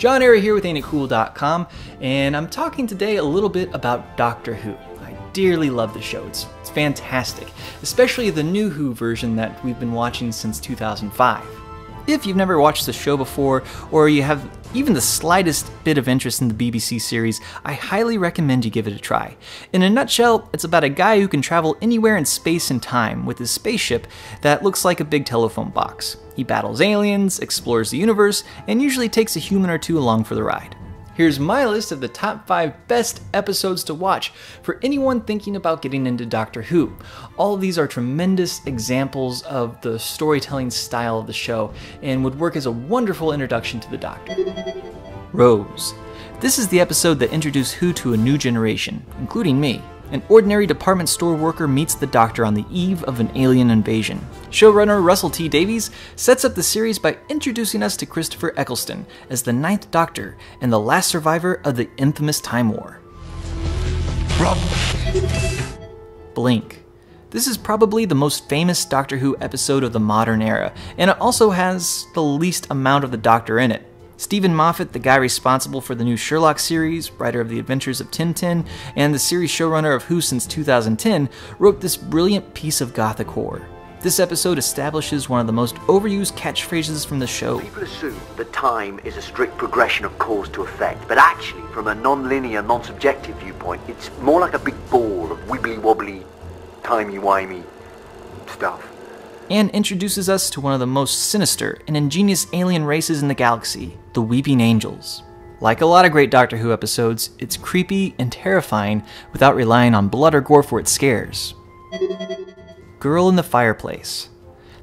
John Airy here with AintItCool.com, and I'm talking today a little bit about Doctor Who. I dearly love the show. It's fantastic, especially the new Who version that we've been watching since 2005. If you've never watched the show before, or you have even the slightest bit of interest in the BBC series, I highly recommend you give it a try. In a nutshell, it's about a guy who can travel anywhere in space and time with his spaceship that looks like a big telephone box. He battles aliens, explores the universe, and usually takes a human or two along for the ride. Here's my list of the top 5 best episodes to watch for anyone thinking about getting into Doctor Who. All of these are tremendous examples of the storytelling style of the show and would work as a wonderful introduction to the Doctor. Rose. This is the episode that introduced Who to a new generation, including me. An ordinary department store worker meets the Doctor on the eve of an alien invasion. Showrunner Russell T Davies sets up the series by introducing us to Christopher Eccleston as the 9th Doctor and the last survivor of the infamous Time War. Rob. Blink. This is probably the most famous Doctor Who episode of the modern era, and it also has the least amount of the Doctor in it. Stephen Moffat, the guy responsible for the new Sherlock series, writer of The Adventures of Tintin, and the series showrunner of Who since 2010, wrote this brilliant piece of gothic horror. This episode establishes one of the most overused catchphrases from the show. People assume that time is a strict progression of cause to effect, but actually, from a non-linear, non-subjective viewpoint, it's more like a big ball of wibbly-wobbly, timey-wimey stuff. And introduces us to one of the most sinister and ingenious alien races in the galaxy, the Weeping Angels. Like a lot of great Doctor Who episodes, it's creepy and terrifying without relying on blood or gore for its scares. Girl in the Fireplace.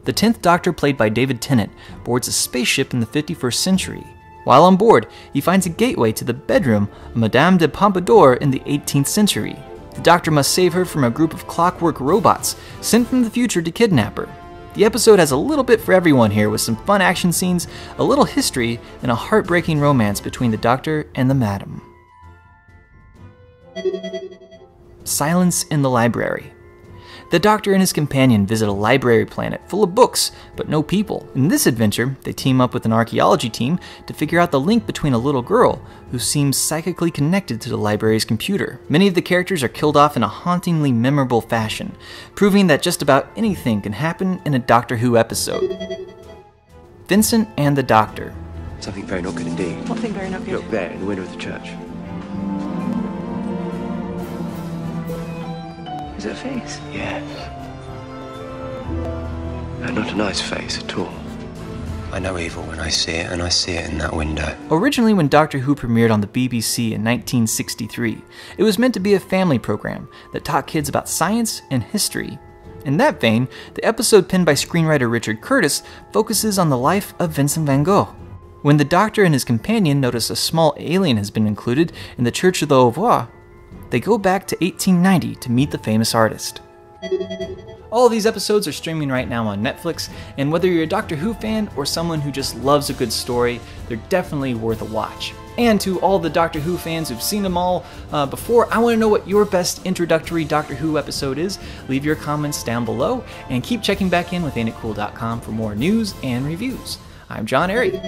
The 10th Doctor, played by David Tennant, boards a spaceship in the 51st century. While on board, he finds a gateway to the bedroom of Madame de Pompadour in the 18th century. The Doctor must save her from a group of clockwork robots sent from the future to kidnap her. The episode has a little bit for everyone here, with some fun action scenes, a little history, and a heartbreaking romance between the Doctor and the Madam. Silence in the Library. The Doctor and his companion visit a library planet full of books, but no people. In this adventure, they team up with an archaeology team to figure out the link between a little girl who seems psychically connected to the library's computer. Many of the characters are killed off in a hauntingly memorable fashion, proving that just about anything can happen in a Doctor Who episode. Vincent and the Doctor. Something very not good indeed. What thing very not good? Look there, in the window of the church. Is it a face? Yes. And not a nice face at all. I know evil when I see it, and I see it in that window. Originally, when Doctor Who premiered on the BBC in 1963, it was meant to be a family program that taught kids about science and history. In that vein, the episode penned by screenwriter Richard Curtis focuses on the life of Vincent van Gogh. When the Doctor and his companion notice a small alien has been included in the Church of the Au revoir, they go back to 1890 to meet the famous artist. All of these episodes are streaming right now on Netflix, and whether you're a Doctor Who fan or someone who just loves a good story, they're definitely worth a watch. And to all the Doctor Who fans who've seen them all before, I want to know what your best introductory Doctor Who episode is. Leave your comments down below, and keep checking back in with AintItCool.com for more news and reviews. I'm John Airy.